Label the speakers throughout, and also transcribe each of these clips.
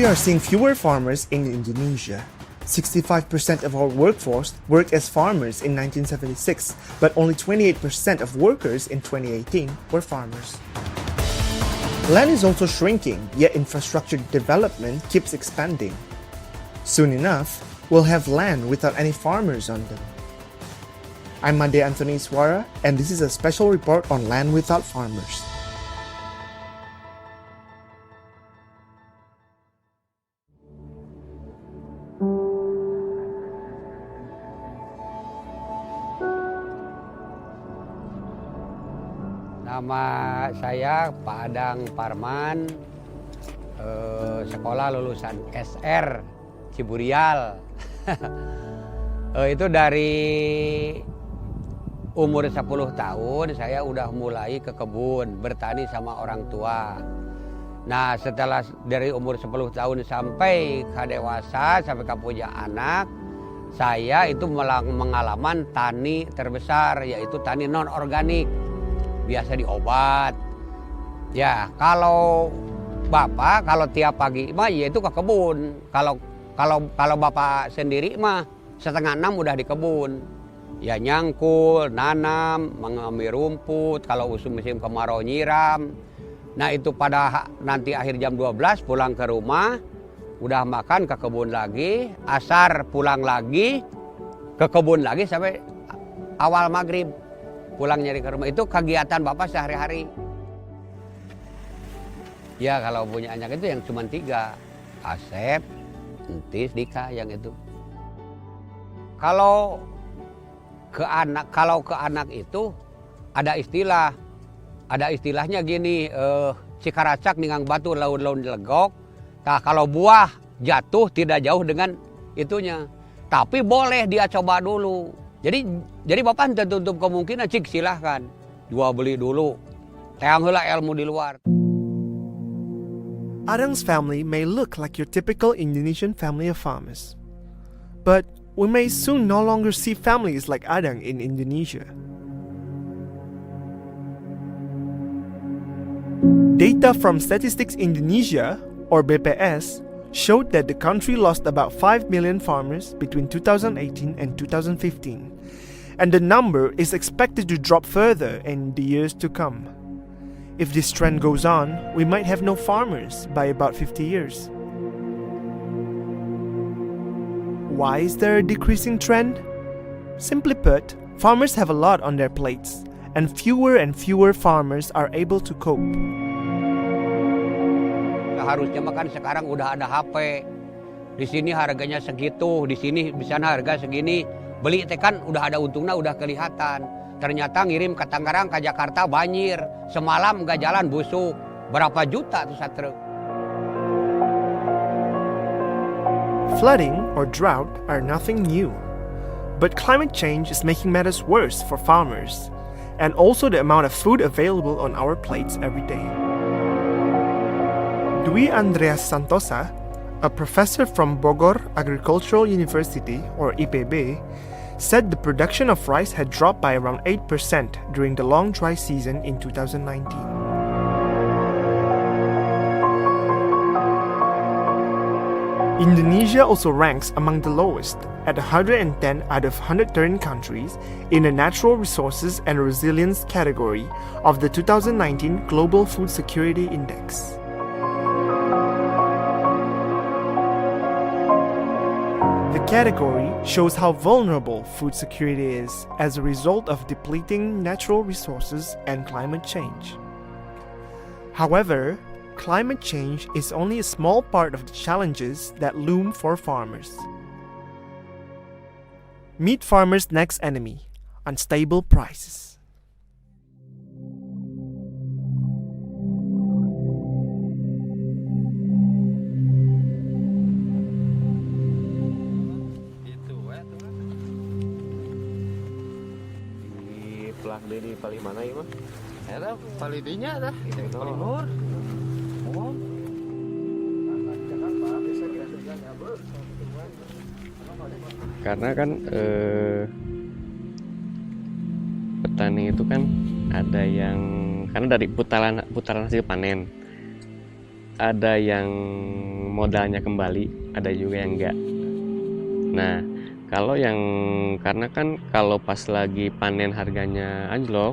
Speaker 1: We are seeing fewer farmers in Indonesia. 65% of our workforce worked as farmers in 1976, but only 28% of workers in 2018 were farmers. Land is also shrinking, yet infrastructure development keeps expanding. Soon enough, we'll have land without any farmers on them. I'm Made Anthony Suara, and this is a special report on land without farmers.
Speaker 2: Nama saya Pak Adang Parman, sekolah lulusan SR Ciburial. Itu dari umur 10 tahun saya udah mulai ke kebun, bertani sama orang tua. Nah setelah dari umur 10 tahun sampai ke dewasa, sampai ke punya anak, saya itu mengalami tani terbesar, yaitu tani non-organik. Biasa diobat. Ya, kalau Bapak kalau tiap pagi mah ya itu ke kebun. Kalau Bapak sendiri mah 5:30 udah di kebun. Ya nyangkul, nanam, mengambil rumput, kalau musim kemarau nyiram. Nah, itu pada nanti akhir jam 12 pulang ke rumah, udah makan ke kebun lagi, asar pulang lagi ke kebun lagi sampai awal maghrib. Pulang nyari ke rumah, itu kegiatan Bapak sehari-hari. Ya kalau punya anak itu yang cuma 3, Asep, Entis, Dika yang itu. Kalau ke anak itu ada istilahnya gini, cikaracak ningang batu laun-laun legok. Nah kalau buah jatuh tidak jauh dengan itunya, tapi boleh dia coba dulu. Jadi Bapak tertutup kemungkinan, cik silahkan. Jual beli dulu. Teang heula ilmu di luar.
Speaker 1: Adang's family may look like your typical Indonesian family of farmers. But we may soon no longer see families like Adang in Indonesia. Data from Statistics Indonesia, or BPS, showed that the country lost about 5 million farmers between 2018 and 2015, and the number is expected to drop further in the years to come. If this trend goes on, we might have no farmers by about 50 years. Why is there a decreasing trend? Simply put, farmers have a lot on their plates, and fewer farmers are able to cope.
Speaker 2: Harusnya makan sekarang udah ada HP. Di sini harganya segitu, di sini bisa harga segini. Beli teh kan udah ada untungnya, udah kelihatan. Ternyata ngirim ke Tangerang, ke Jakarta banjir. Semalam nggak jalan busuk. Berapa juta tuh satu truk.
Speaker 1: Flooding or drought are nothing new. But climate change is making matters worse for farmers, and also the amount of food available on our plates every day. Dwi Andreas Santosa, a professor from Bogor Agricultural University, or IPB, said the production of rice had dropped by around 8% during the long dry season in 2019. Indonesia also ranks among the lowest, at 110 out of 113 countries, in the Natural Resources and Resilience category of the 2019 Global Food Security Index. The category shows how vulnerable food security is as a result of depleting natural resources and climate change. However, climate change is only a small part of the challenges that loom for farmers. Meet farmers' next enemy, unstable prices.
Speaker 3: Plak di paling mana ya, Mas? Ada palitinya dah. Paling luhur. Oh. Karena kan petani itu kan ada yang karena dari putaran hasil panen.
Speaker 4: ada yang modalnya kembali, ada juga yang enggak. Nah, kalau yang karena kan kalau pas lagi panen harganya anjlok,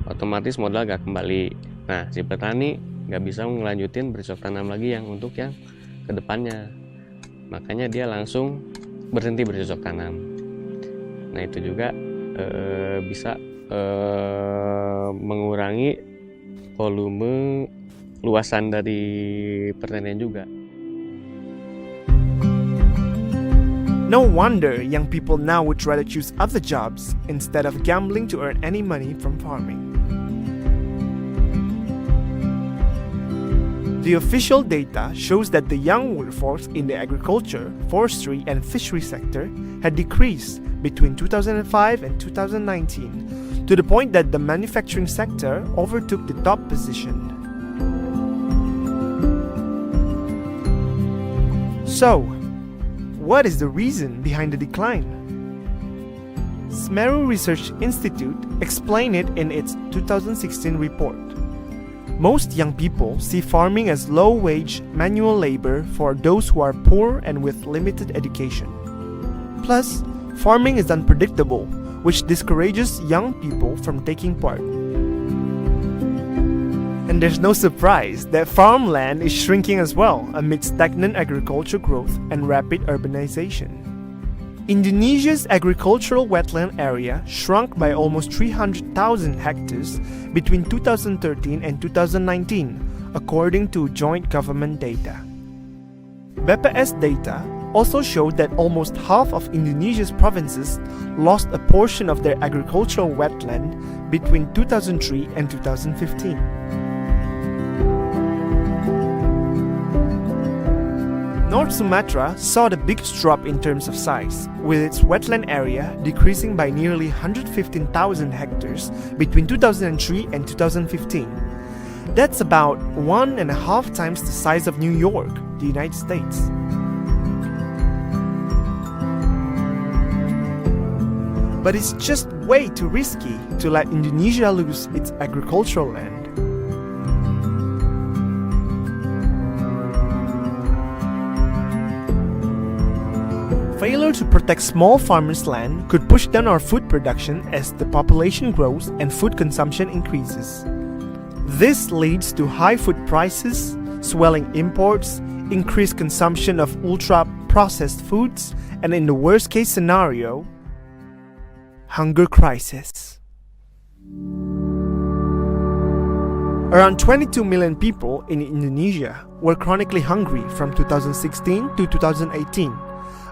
Speaker 4: otomatis modal gak kembali. Nah, si petani nggak bisa ngelanjutin bercocok tanam lagi yang untuk yang kedepannya. Makanya dia langsung berhenti bercocok tanam. Nah, itu juga bisa mengurangi volume luasan dari pertanian juga.
Speaker 1: No wonder young people now would rather choose other jobs instead of gambling to earn any money from farming. The official data shows that the young workforce in the agriculture, forestry, and fishery sector had decreased between 2005 and 2019 to the point that the manufacturing sector overtook the top position. So, what is the reason behind the decline? Semeru Research Institute explained it in its 2016 report. Most young people see farming as low-wage manual labor for those who are poor and with limited education. Plus, farming is unpredictable, which discourages young people from taking part. And there's no surprise that farmland is shrinking as well amid stagnant agriculture growth and rapid urbanization. Indonesia's agricultural wetland area shrunk by almost 300,000 hectares between 2013 and 2019, according to joint government data. BPS data also showed that almost half of Indonesia's provinces lost a portion of their agricultural wetland between 2003 and 2015. North Sumatra saw the biggest drop in terms of size, with its wetland area decreasing by nearly 115,000 hectares between 2003 and 2015. That's about 1.5 times the size of New York, the United States. But it's just way too risky to let Indonesia lose its agricultural land. Failure to protect small farmers' land could push down our food production as the population grows and food consumption increases. This leads to high food prices, swelling imports, increased consumption of ultra-processed foods, and in the worst-case scenario, hunger crisis. Around 22 million people in Indonesia were chronically hungry from 2016 to 2018.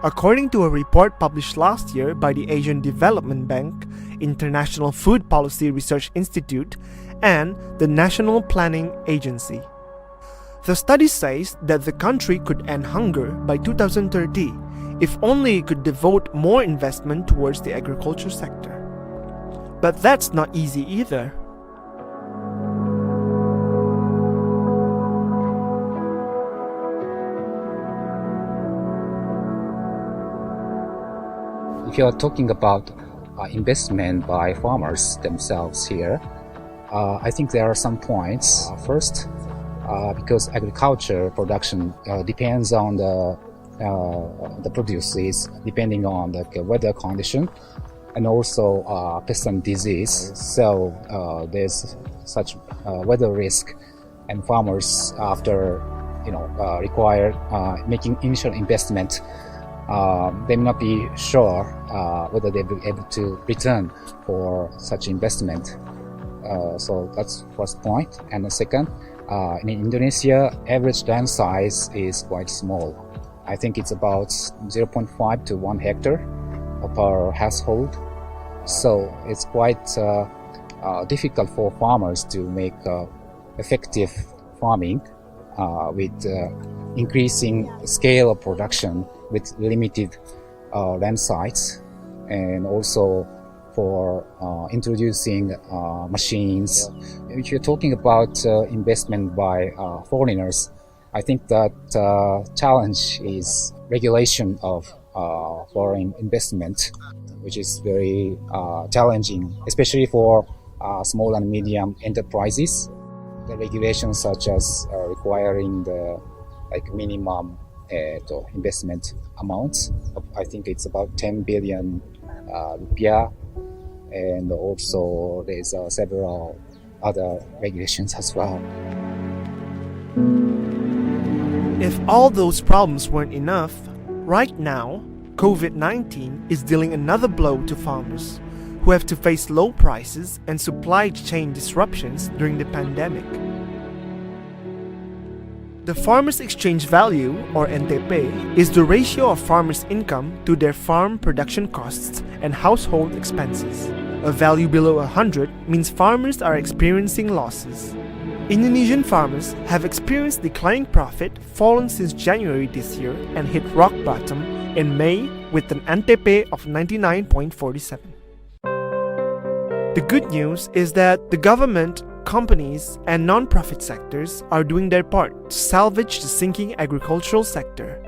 Speaker 1: According to a report published last year by the Asian Development Bank, International Food Policy Research Institute, and the National Planning Agency. The study says that the country could end hunger by 2030 if only it could devote more investment towards the agriculture sector. But that's not easy either.
Speaker 5: If you are talking about investment by farmers themselves here, I think there are some points. First, because agriculture production depends on the produces, depending on the weather condition, and also pest and disease. So there's such weather risk, and farmers after require making initial investment. They may not be sure whether they'll be able to return for such investment. So that's first point. And the second, in Indonesia, average land size is quite small. I think it's about 0.5 to 1 hectare per household. So it's quite difficult for farmers to make effective farming with increasing scale of production with limited land sites, and also for introducing machines. If you're talking about investment by foreigners, I think that challenge is regulation of foreign investment, which is very challenging, especially for small and medium enterprises. the regulations such as requiring the minimum investment amounts. I think it's about 10 billion rupiah, and also there's several other regulations as well.
Speaker 1: If all those problems weren't enough, right now, COVID-19 is dealing another blow to farmers who have to face low prices and supply chain disruptions during the pandemic. The Farmers Exchange Value, or NTP, is the ratio of farmers' income to their farm production costs and household expenses. A value below 100 means farmers are experiencing losses. Indonesian farmers have experienced declining profit, fallen since January this year, and hit rock bottom in May with an NTP of 99.47. The good news is that the government, companies, and non-profit sectors are doing their part to salvage the sinking agricultural sector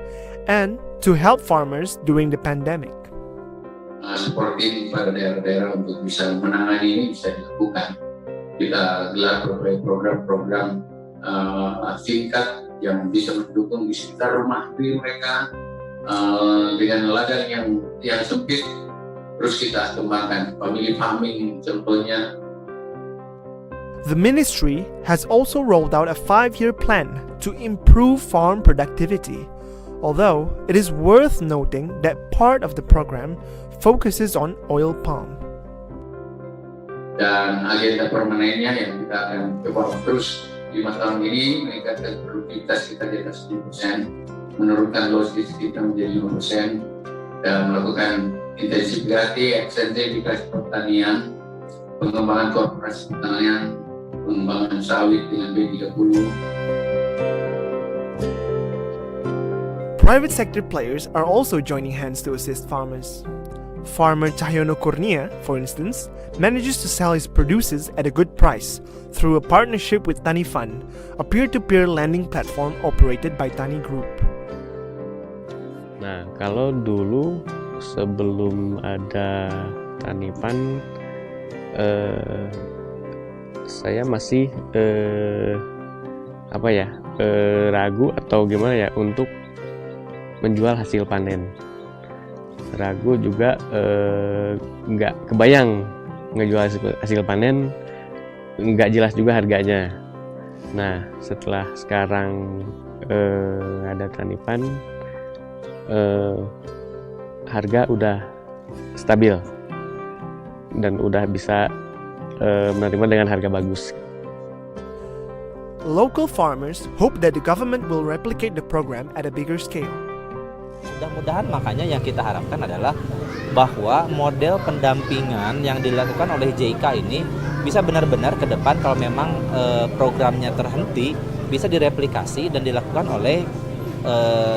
Speaker 1: and to help farmers during the pandemic.
Speaker 6: Seperti pada daerah-daerah untuk bisa menangani ini bisa dilakukan. Kita gelar program-program singkat yang bisa mendukung di sekitar rumah mereka dengan ladang yang sempit. Terus kita kembangkan family farming contohnya.
Speaker 1: The ministry has also rolled out a 5-year plan to improve farm productivity, although it is worth noting that part of the program focuses on oil palm.
Speaker 6: Dan agenda permanennya yang kita akan coba terus 5 tahun ini meningkatkan produktivitas kita di atas 10%, menurunkan logistik kita menjadi 5%, dan melakukan intensifikasi ekstensifikasi pertanian, pengembangan korporasi pertanian, pengembangan sawit dengan B30.
Speaker 1: Private sector players are also joining hands to assist farmers. Farmer Cahyono Kurnia, for instance, manages to sell his produces at a good price through a partnership with Tani Fund, a peer-to-peer lending platform operated by Tani Group.
Speaker 4: Nah, kalau dulu sebelum ada Tani Fund, saya masih ragu atau gimana ya untuk menjual hasil panen. Ragu juga, nggak kebayang ngejual hasil panen, nggak jelas juga harganya. Nah, setelah sekarang ada Tani Fund, harga udah stabil dan udah bisa menerima dengan harga bagus.
Speaker 1: Local farmers hope that the government will replicate the program at a bigger scale.
Speaker 7: Mudah-mudahan makanya yang kita harapkan adalah bahwa model pendampingan yang dilakukan oleh JIK ini bisa benar-benar ke depan kalau memang programnya terhenti bisa direplikasi dan dilakukan oleh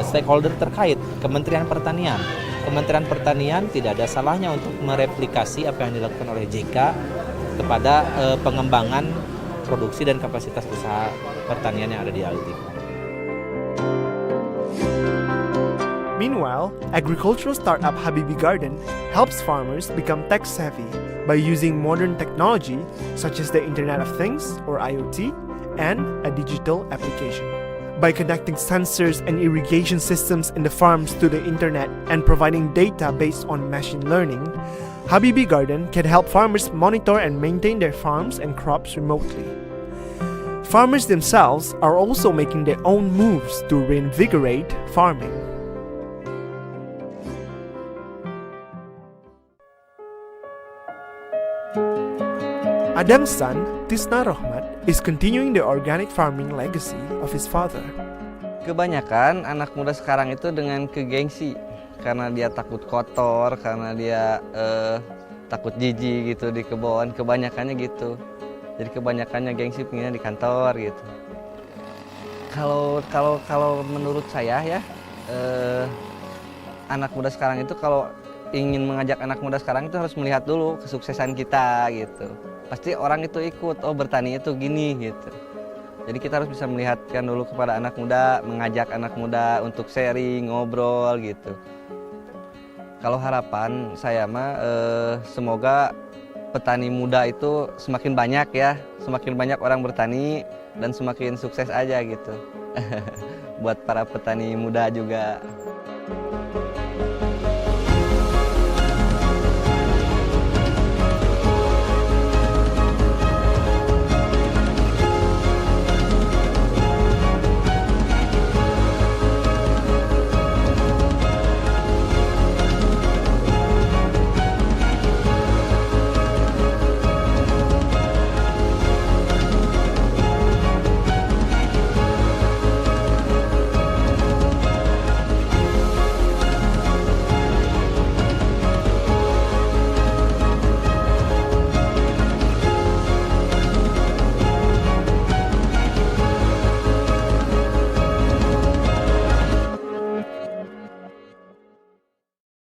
Speaker 7: stakeholder terkait, Kementerian Pertanian. Kementerian Pertanian tidak ada salahnya untuk mereplikasi apa yang dilakukan oleh JIK kepada pengembangan produksi dan kapasitas usaha pertanian yang ada di Lika.
Speaker 1: Meanwhile, agricultural startup Habibi Garden helps farmers become tech-savvy by using modern technology such as the Internet of Things or IoT and a digital application. By connecting sensors and irrigation systems in the farms to the internet and providing data based on machine learning, Habibi Garden can help farmers monitor and maintain their farms and crops remotely. Farmers themselves are also making their own moves to reinvigorate farming. Adam's son, Tisna Rohmat, is continuing the organic farming legacy of his father.
Speaker 8: Kebanyakan anak muda sekarang itu dengan kegengsi, karena dia takut kotor, karena dia takut jijik gitu di kebun, kebanyakannya gitu. Jadi kebanyakannya gengsi pengennya di kantor gitu. Kalau menurut saya ya, anak muda sekarang itu kalau ingin mengajak anak muda sekarang itu harus melihat dulu kesuksesan kita gitu. Pasti orang itu ikut, oh bertani itu gini gitu. Jadi kita harus bisa melihatkan dulu kepada anak muda, mengajak anak muda untuk sharing, ngobrol gitu. Kalau harapan saya mah semoga petani muda itu semakin banyak ya, semakin banyak orang bertani dan semakin sukses aja gitu. Buat para petani muda juga.